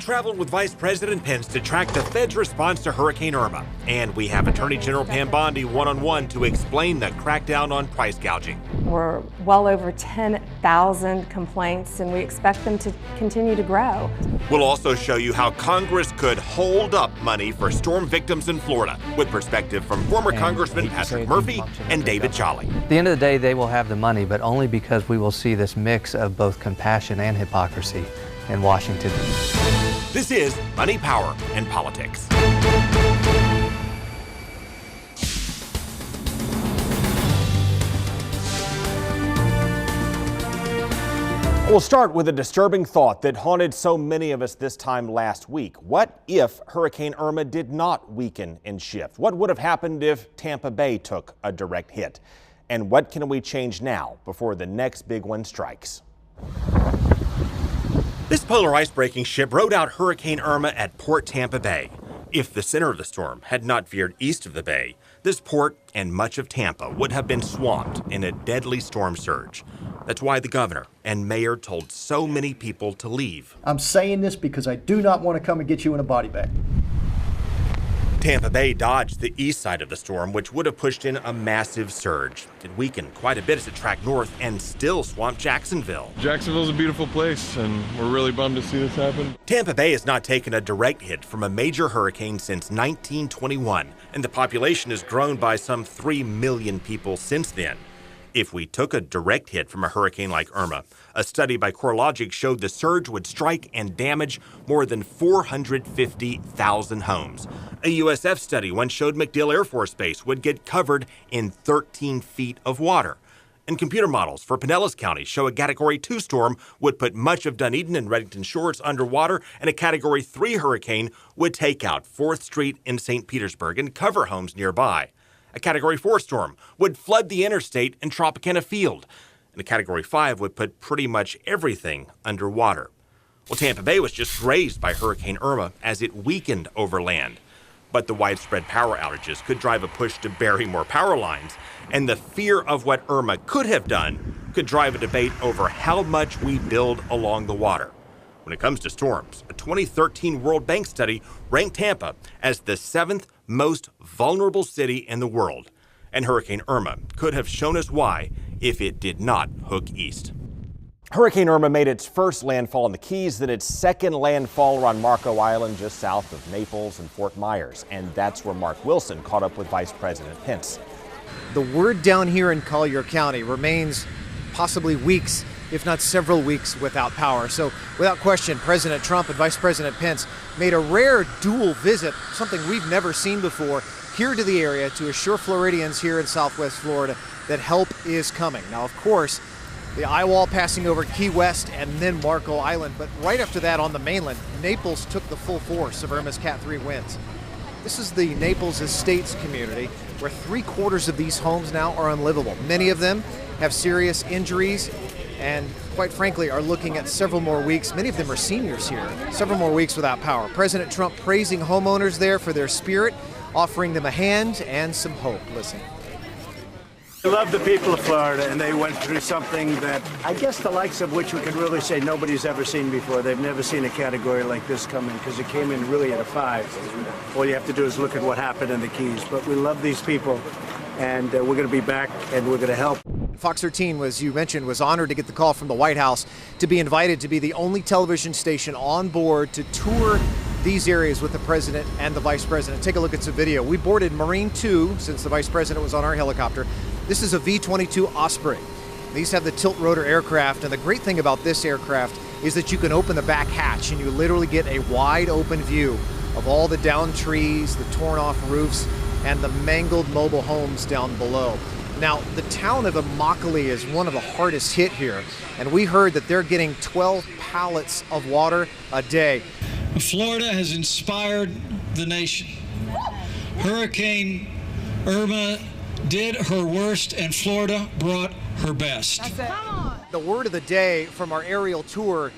traveled with Vice President Pence to track the Fed's response to Hurricane Irma. And we have Attorney General Pam Bondi one-on-one to explain the crackdown on price gouging. We're well over 10,000 complaints, and we expect them to continue to grow. We'll also show you how Congress could hold up money for storm victims in Florida, with perspective from former Congressman Patrick Murphy and David Jolly. At the end of the day, they will have the money, but only because we will see this mix of both compassion and hypocrisy in Washington. This is Money, Power, and Politics. We'll start with a disturbing thought that haunted so many of us this time last week. What if Hurricane Irma did not weaken and shift? What would have happened if Tampa Bay took a direct hit? And what can we change now before the next big one strikes? This polar ice-breaking ship rode out Hurricane Irma at Port Tampa Bay. If the center of the storm had not veered east of the bay, this port and much of Tampa would have been swamped in a deadly storm surge. That's why the governor and mayor told so many people to leave. I'm saying this because I do not want to come and get you in a body bag. Tampa Bay dodged the east side of the storm, which would have pushed in a massive surge. It weakened quite a bit as it tracked north and still swamped Jacksonville. Jacksonville's a beautiful place, and we're really bummed to see this happen. Tampa Bay has not taken a direct hit from a major hurricane since 1921, and the population has grown by some 3 million people since then. If we took a direct hit from a hurricane like Irma, a study by CoreLogic showed the surge would strike and damage more than 450,000 homes. A USF study once showed MacDill Air Force Base would get covered in 13 feet of water. And computer models for Pinellas County show a Category 2 storm would put much of Dunedin and Redington Shores underwater, and a Category 3 hurricane would take out 4th Street in St. Petersburg and cover homes nearby. A Category 4 storm would flood the interstate and Tropicana Field, and a Category 5 would put pretty much everything underwater. Well, Tampa Bay was just grazed by Hurricane Irma as it weakened over land. But the widespread power outages could drive a push to bury more power lines, and the fear of what Irma could have done could drive a debate over how much we build along the water. When it comes to storms, a 2013 World Bank study ranked Tampa as the 7th most vulnerable city in the world. And Hurricane Irma could have shown us why if it did not hook east. Hurricane Irma made its first landfall in the Keys, then its second landfall around Marco Island just south of Naples and Fort Myers. And that's where Mark Wilson caught up with Vice President Pence. The word down here in Collier County remains possibly weeks, if not several weeks, without power. So without question, President Trump and Vice President Pence made a rare dual visit, something we've never seen before, here to the area to assure Floridians here in Southwest Florida that help is coming. Now, of course, the eye wall passing over Key West and then Marco Island, but right after that on the mainland, Naples took the full force of Irma's Cat 3 winds. This is the Naples Estates community, where 3/4 of these homes now are unlivable. Many of them have serious injuries and, quite frankly, are looking at several more weeks. Many of them are seniors here, several more weeks without power. President Trump praising homeowners there for their spirit, offering them a hand and some hope. Listen. I love the people of Florida, and they went through something that I guess the likes of which we could really say nobody's ever seen before. They've never seen a category like this come in, because it came in really at a 5. All you have to do is look at what happened in the Keys. But we love these people, and we're going to be back, and we're going to help. Fox 13, as you mentioned, was honored to get the call from the White House to be invited to be the only television station on board to tour these areas with the president and the vice president. Take a look at some video. We boarded Marine 2 since the vice president was on our helicopter. This is a V-22 Osprey. These have the tilt rotor aircraft, and the great thing about this aircraft is that you can open the back hatch and you literally get a wide open view of all the downed trees, the torn off roofs, and the mangled mobile homes down below. Now, the town of Immokalee is one of the hardest hit here, and we heard that they're getting 12 pallets of water a day. Florida has inspired the nation. Hurricane Irma did her worst, and Florida brought her best. The word of the day from our aerial tour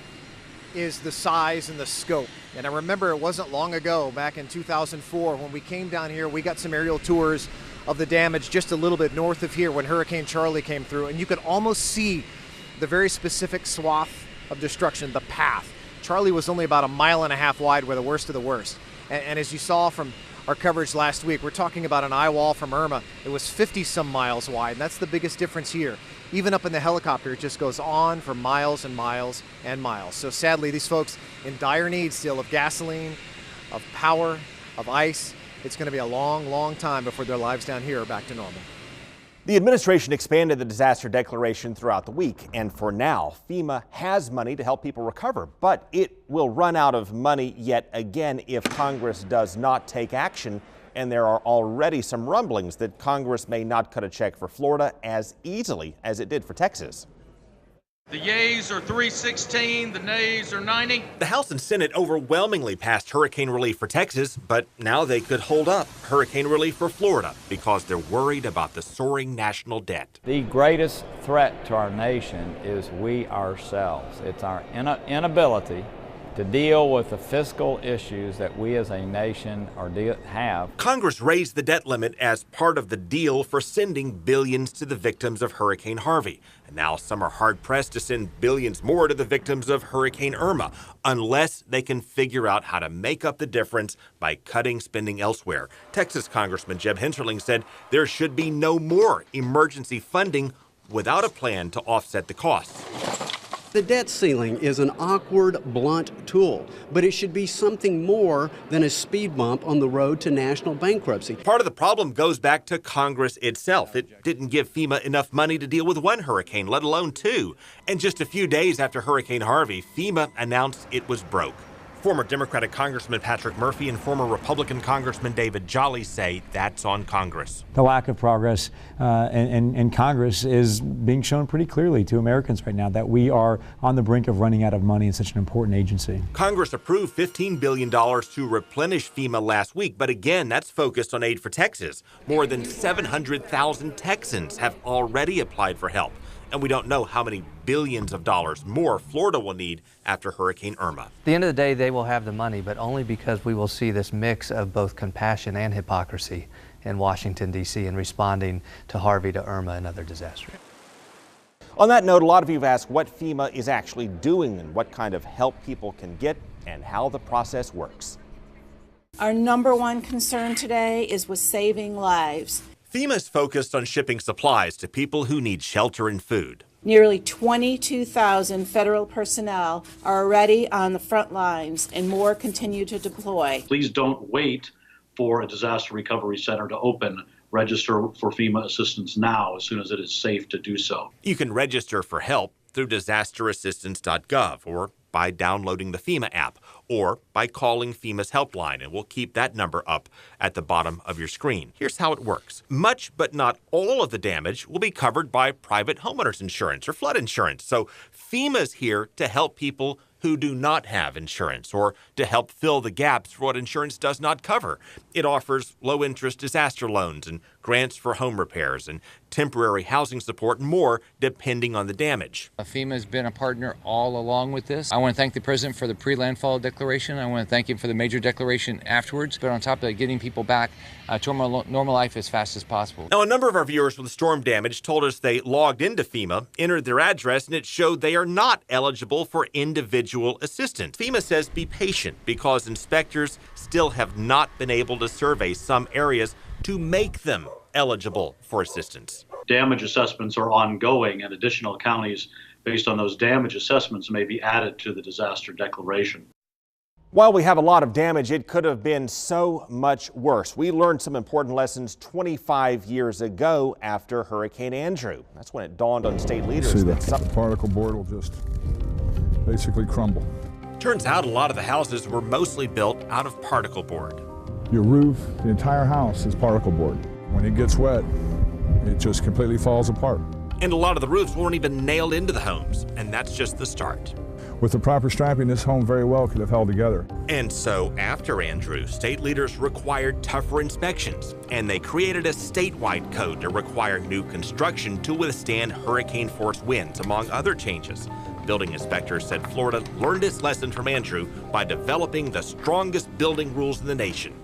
is the size and the scope. And I remember it wasn't long ago, back in 2004, when we came down here, we got some aerial tours of the damage just a little bit north of here when Hurricane Charlie came through, and you could almost see the very specific swath of destruction, the path. Charlie was only about 1.5 miles wide with the worst of the worst. And as you saw from our coverage last week, we're talking about an eye wall from Irma. It was 50-some miles wide, and that's the biggest difference here. Even up in the helicopter, it just goes on for miles and miles and miles. So sadly, these folks in dire need still of gasoline, of power, of ice. It's going to be a long, long time before their lives down here are back to normal. The administration expanded the disaster declaration throughout the week, and for now, FEMA has money to help people recover, but it will run out of money yet again if Congress does not take action, and there are already some rumblings that Congress may not cut a check for Florida as easily as it did for Texas. The yeas are 316, the nays are 90. The House and Senate overwhelmingly passed hurricane relief for Texas, but now they could hold up hurricane relief for Florida because they're worried about the soaring national debt. The greatest threat to our nation is we ourselves. It's our inability to deal with the fiscal issues that we as a nation have. Congress raised the debt limit as part of the deal for sending billions to the victims of Hurricane Harvey. And now some are hard-pressed to send billions more to the victims of Hurricane Irma, unless they can figure out how to make up the difference by cutting spending elsewhere. Texas Congressman Jeb Hensarling said there should be no more emergency funding without a plan to offset the costs. The debt ceiling is an awkward, blunt tool, but it should be something more than a speed bump on the road to national bankruptcy. Part of the problem goes back to Congress itself. It didn't give FEMA enough money to deal with one hurricane, let alone two. And just a few days after Hurricane Harvey, FEMA announced it was broke. Former Democratic Congressman Patrick Murphy and former Republican Congressman David Jolly say that's on Congress. The lack of progress in Congress is being shown pretty clearly to Americans right now that we are on the brink of running out of money in such an important agency. Congress approved $15 billion to replenish FEMA last week, but again, that's focused on aid for Texas. More than 700,000 Texans have already applied for help. And we don't know how many billions of dollars more Florida will need after Hurricane Irma. At the end of the day, they will have the money, but only because we will see this mix of both compassion and hypocrisy in Washington, D.C. in responding to Harvey, to Irma, and other disasters. On that note, a lot of you have asked what FEMA is actually doing and what kind of help people can get and how the process works. Our number one concern today is with saving lives. FEMA is focused on shipping supplies to people who need shelter and food. Nearly 22,000 federal personnel are already on the front lines, and more continue to deploy. Please don't wait for a disaster recovery center to open. Register for FEMA assistance now, as soon as it is safe to do so. You can register for help through disasterassistance.gov or by downloading the FEMA app or by calling FEMA's helpline, and we'll keep that number up at the bottom of your screen. Here's how it works. Much but not all of the damage will be covered by private homeowners insurance or flood insurance. So FEMA's here to help people who do not have insurance or to help fill the gaps for what insurance does not cover. It offers low-interest disaster loans and grants for home repairs and temporary housing support and more depending on the damage. FEMA has been a partner all along with this. I want to thank the President for the pre-landfall declaration. I want to thank him for the major declaration afterwards. But on top of that, getting people back to a normal life as fast as possible. Now, a number of our viewers with storm damage told us they logged into FEMA, entered their address, and it showed they are not eligible for individual assistance. FEMA says be patient because inspectors still have not been able to survey some areas to make them eligible for assistance. Damage assessments are ongoing, and additional counties based on those damage assessments may be added to the disaster declaration. While we have a lot of damage, it could have been so much worse. We learned some important lessons 25 years ago after Hurricane Andrew. That's when it dawned on state leaders See, that the particle board will just basically crumble. Turns out a lot of the houses were mostly built out of particle board. Your roof, the entire house is particle board. When it gets wet, it just completely falls apart. And a lot of the roofs weren't even nailed into the homes, and that's just the start. With the proper striping, this home very well could have held together. And so after Andrew, state leaders required tougher inspections, and they created a statewide code to require new construction to withstand hurricane-force winds, among other changes. Building inspectors said Florida learned its lesson from Andrew by developing the strongest building rules in the nation.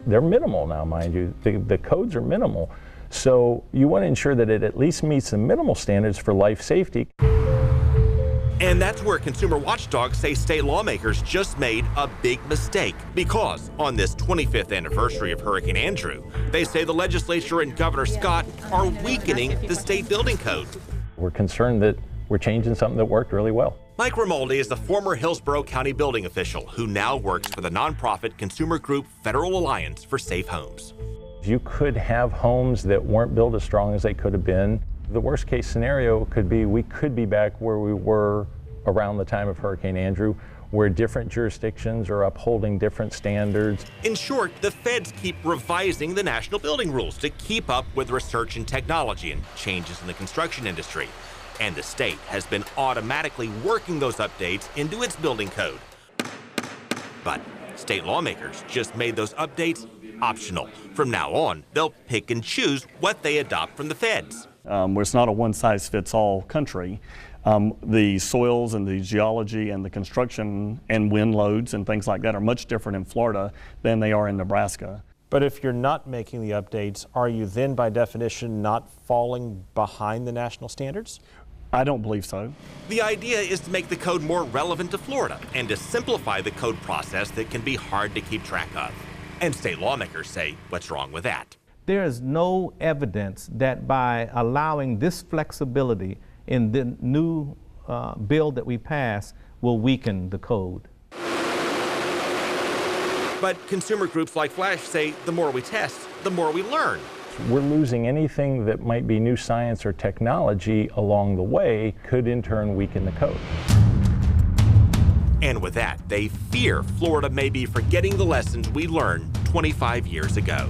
They're minimal now, mind you. The codes are minimal. So you want to ensure that it at least meets the minimal standards for life safety. And that's where consumer watchdogs say state lawmakers just made a big mistake. Because on this 25th anniversary of Hurricane Andrew, they say the legislature and Governor Scott are weakening the state building code. We're concerned that we're changing something that worked really well. Mike Romaldi is the former Hillsborough County building official who now works for the nonprofit consumer group Federal Alliance for Safe Homes. You could have homes that weren't built as strong as they could have been. The worst case scenario could be we could be back where we were around the time of Hurricane Andrew, where different jurisdictions are upholding different standards. In short, the feds keep revising the national building rules to keep up with research and technology and changes in the construction industry. And the state has been automatically working those updates into its building code. But state lawmakers just made those updates optional. From now on, they'll pick and choose what they adopt from the feds. Where it's not a one-size-fits-all country. The soils and the geology and the construction and wind loads and things like that are much different in Florida than they are in Nebraska. But if you're not making the updates, are you then by definition not falling behind the national standards? I don't believe so. The idea is to make the code more relevant to Florida and to simplify the code process that can be hard to keep track of. And state lawmakers say, what's wrong with that? There is no evidence that by allowing this flexibility in the new bill that we pass will weaken the code. But consumer groups like Flash say the more we test, the more we learn. We're losing anything that might be new science or technology along the way could in turn weaken the code. And with that, they fear Florida may be forgetting the lessons we learned 25 years ago.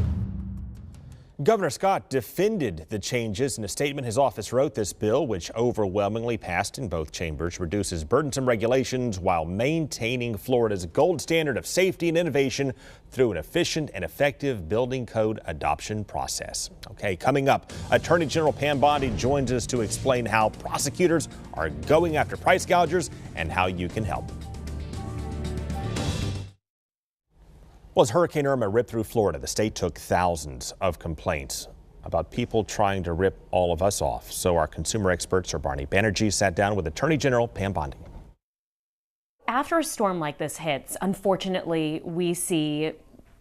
Governor Scott defended the changes in a statement. His office wrote this bill, which overwhelmingly passed in both chambers, reduces burdensome regulations while maintaining Florida's gold standard of safety and innovation through an efficient and effective building code adoption process. Okay, coming up, Attorney General Pam Bondi joins us to explain how prosecutors are going after price gougers and how you can help. Well, as Hurricane Irma ripped through Florida, the state took thousands of complaints about people trying to rip all of us off. So our consumer expert, Sorboni Banerjee, sat down with Attorney General Pam Bondi. After a storm like this hits, unfortunately, we see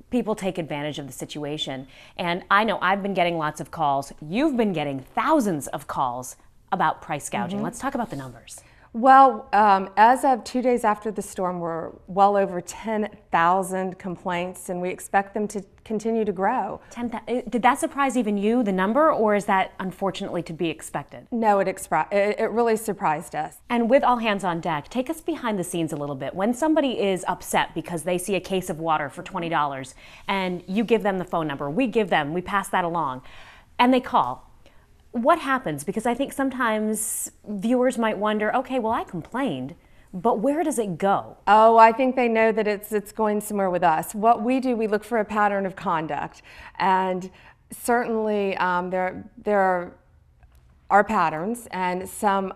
people take advantage of the situation. And I know I've been getting lots of calls. You've been getting thousands of calls about price gouging. Let's talk about the numbers. Well, as of 2 days after the storm, we're well over 10,000 complaints, and we expect them to continue to grow. Did that surprise even you, the number, or is that unfortunately to be expected? No, it really surprised us. And with all hands on deck, take us behind the scenes a little bit. When somebody is upset because they see a case of water for $20 and you give them the phone number, we pass that along, and they call. What happens? Because I think sometimes viewers might wonder, okay, well, I complained, but where does it go? Oh, I think they know that it's going somewhere with us. What we do, we look for a pattern of conduct. And certainly there are patterns, and some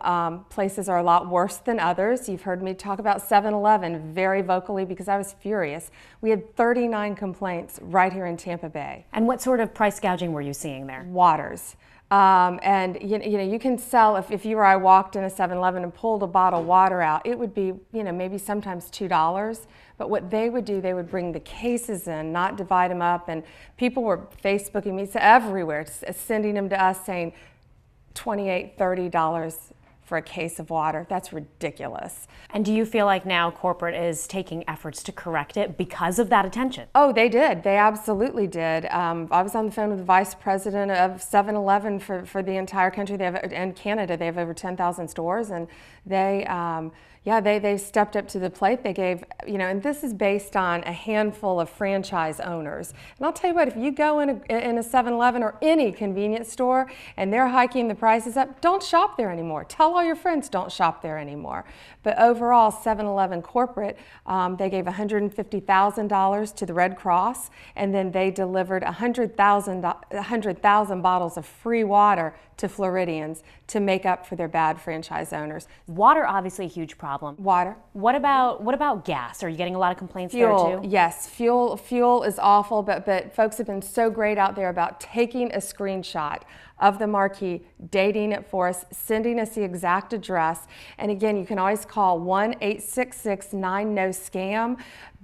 places are a lot worse than others. You've heard me talk about 7-Eleven very vocally because I was furious. We had 39 complaints right here in Tampa Bay. And what sort of price gouging were you seeing there? Waters. And you know, you can sell, if you or I walked in a 7-Eleven and pulled a bottle of water out, it would be, you know, maybe sometimes $2. But what they would do, they would bring the cases in, not divide them up. And people were Facebooking me everywhere, sending them to us saying $28, $30 for a case of water. That's ridiculous. And do you feel like now corporate is taking efforts to correct it because of that attention? Oh, they did. They absolutely did. I was on the phone with the vice president of 7-Eleven for the entire country. And Canada. They have over 10,000 stores, and they stepped up to the plate. They gave, you know, and this is based on a handful of franchise owners. And I'll tell you what, if you go in a 7-Eleven or any convenience store and they're hiking the prices up, don't shop there anymore. Tell all your friends don't shop there anymore. But overall, 7-Eleven corporate, they gave $150,000 to the Red Cross, and then they delivered 100,000 bottles of free water to Floridians to make up for their bad franchise owners. Water, obviously a huge problem. Water. What about gas? Are you getting a lot of complaints Fuel, there too? Yes, fuel is awful, but folks have been so great out there about taking a screenshot of the marquee, dating it for us, sending us the exact exact address. And again, you can always call 1-866-9-NO-SCAM.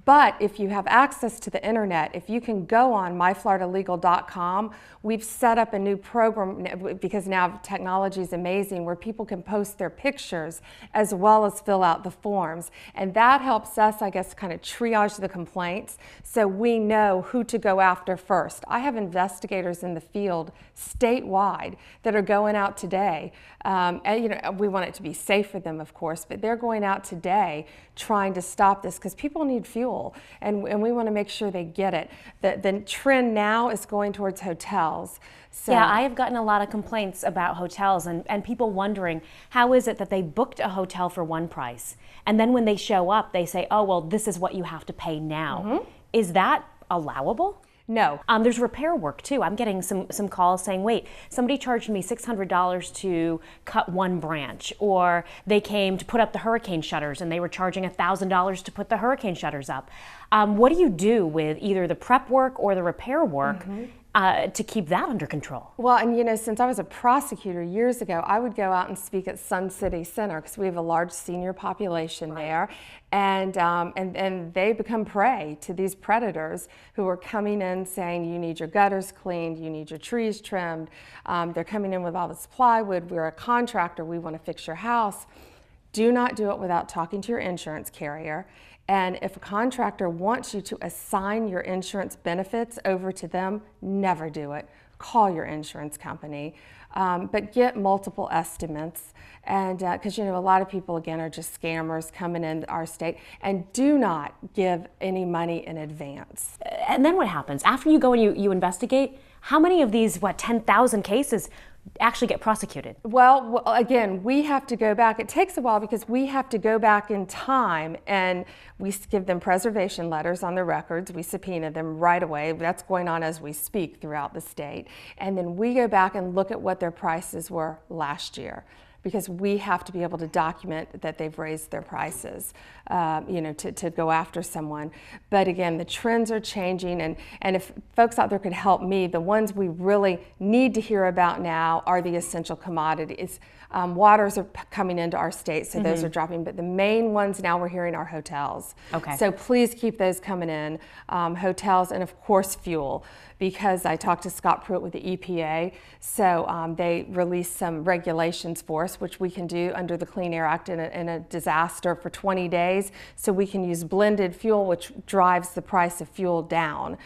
But if you have access to the internet, if you can go on myfloridalegal.com, we've set up a new program, because now technology is amazing, where people can post their pictures as well as fill out the forms. And that helps us, I guess, kind of triage the complaints so we know who to go after first. I have investigators in the field statewide that are going out today. And, you know, we want it to be safe for them, of course, but they're going out today trying to stop this because people need fuel, and we want to make sure they get it. The trend now is going towards hotels. So, yeah, I have gotten a lot of complaints about hotels and people wondering, how is it that they booked a hotel for one price and then when they show up they say, oh, well, this is what you have to pay now. Is that allowable? No. There's repair work too. I'm getting some calls saying, wait, somebody charged me $600 to cut one branch, or they came to put up the hurricane shutters and they were charging $1,000 to put the hurricane shutters up. What do you do with either the prep work or the repair work to keep that under control? Well, and you know, since I was a prosecutor years ago, I would go out and speak at Sun City Center because we have a large senior population there, and they become prey to these predators who are coming in saying, you need your gutters cleaned, you need your trees trimmed. They're coming in with all this plywood. We're a contractor, we want to fix your house. Do not do it without talking to your insurance carrier. And if a contractor wants you to assign your insurance benefits over to them, never do it. Call your insurance company, but get multiple estimates. And because you know, a lot of people again are just scammers coming in our state. And do not give any money in advance. And then what happens after you go and you investigate? How many of these 10,000 cases actually get prosecuted? Well, again, we have to go back. It takes a while because we have to go back in time and we give them preservation letters on their records. We subpoena them right away. That's going on as we speak throughout the state. And then we go back and look at what their prices were last year, because we have to be able to document that they've raised their prices, you know, to go after someone. But again, the trends are changing, and if folks out there could help me, the ones we really need to hear about now are the essential commodities. Waters are coming into our state, so those are dropping, but the main ones now we're hearing are hotels. Okay. So please keep those coming in, hotels, and of course fuel, because I talked to Scott Pruitt with the EPA, so they released some regulations for us, which we can do under the Clean Air Act in a disaster for 20 days, so we can use blended fuel, which drives the price of fuel down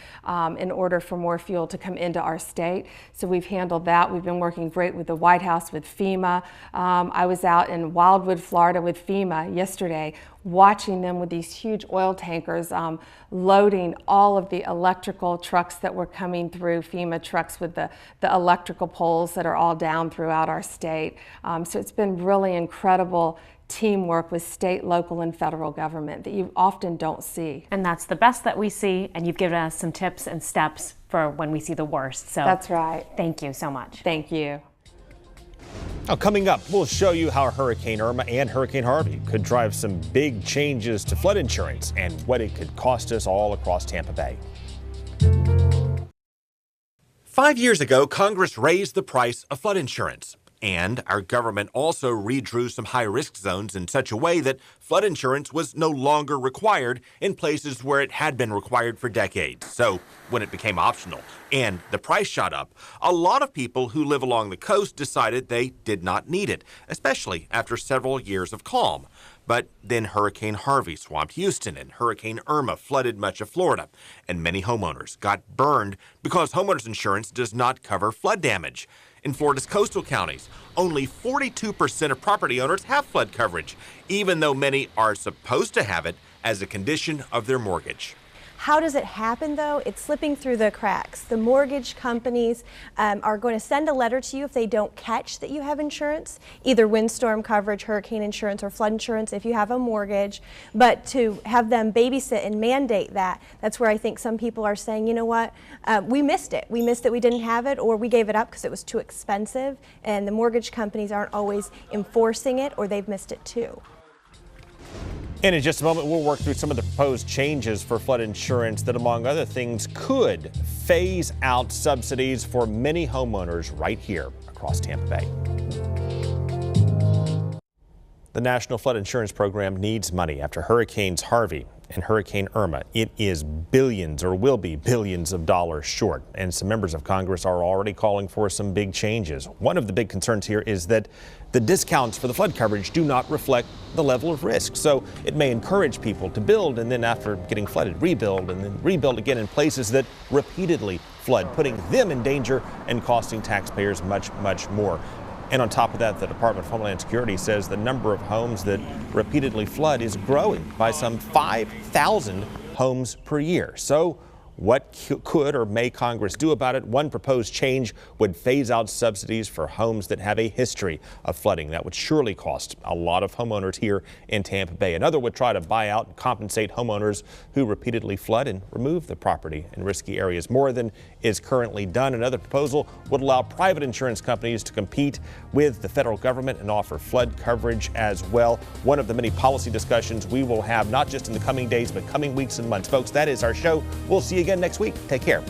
in order for more fuel to come into our state. So we've handled that. We've been working great with the White House, with FEMA. I was out in Wildwood, Florida with FEMA yesterday, watching them with these huge oil tankers loading all of the electrical trucks that were coming through, FEMA trucks with the electrical poles that are all down throughout our state. So it's been really incredible teamwork with state, local, and federal government that you often don't see. And that's the best that we see, and you've given us some tips and steps for when we see the worst. So that's right. Thank you so much. Thank you. Now, coming up, we'll show you how Hurricane Irma and Hurricane Harvey could drive some big changes to flood insurance and what it could cost us all across Tampa Bay. 5 years ago, Congress raised the price of flood insurance. And our government also redrew some high-risk zones in such a way that flood insurance was no longer required in places where it had been required for decades. So when it became optional and the price shot up, a lot of people who live along the coast decided they did not need it, especially after several years of calm. But then Hurricane Harvey swamped Houston and Hurricane Irma flooded much of Florida, and many homeowners got burned because homeowners insurance does not cover flood damage. In Florida's coastal counties, only 42% of property owners have flood coverage, even though many are supposed to have it as a condition of their mortgage. How does it happen, though? It's slipping through the cracks. The mortgage companies are going to send a letter to you if they don't catch that you have insurance, either windstorm coverage, hurricane insurance, or flood insurance if you have a mortgage. But to have them babysit and mandate that, that's where I think some people are saying, you know what, we missed it. We missed that we didn't have it, or we gave it up because it was too expensive. And the mortgage companies aren't always enforcing it, or they've missed it too. And in just a moment, we'll work through some of the proposed changes for flood insurance that, among other things, could phase out subsidies for many homeowners right here across Tampa Bay. The National Flood Insurance Program needs money after Hurricanes Harvey and Hurricane Irma. It is billions, or will be billions of dollars short, and some members of Congress are already calling for some big changes. One of the big concerns here is that the discounts for the flood coverage do not reflect the level of risk. So it may encourage people to build and then, after getting flooded, rebuild and then rebuild again in places that repeatedly flood, putting them in danger and costing taxpayers much, much more. And on top of that, the Department of Homeland Security says the number of homes that repeatedly flood is growing by some 5,000 homes per year. So what could or may Congress do about it? One proposed change would phase out subsidies for homes that have a history of flooding. That would surely cost a lot of homeowners here in Tampa Bay. Another would try to buy out and compensate homeowners who repeatedly flood and remove the property in risky areas more than is currently done. Another proposal would allow private insurance companies to compete with the federal government and offer flood coverage as well. One of the many policy discussions we will have, not just in the coming days, but coming weeks and months. Folks, that is our show. We'll see you again next week. Take care.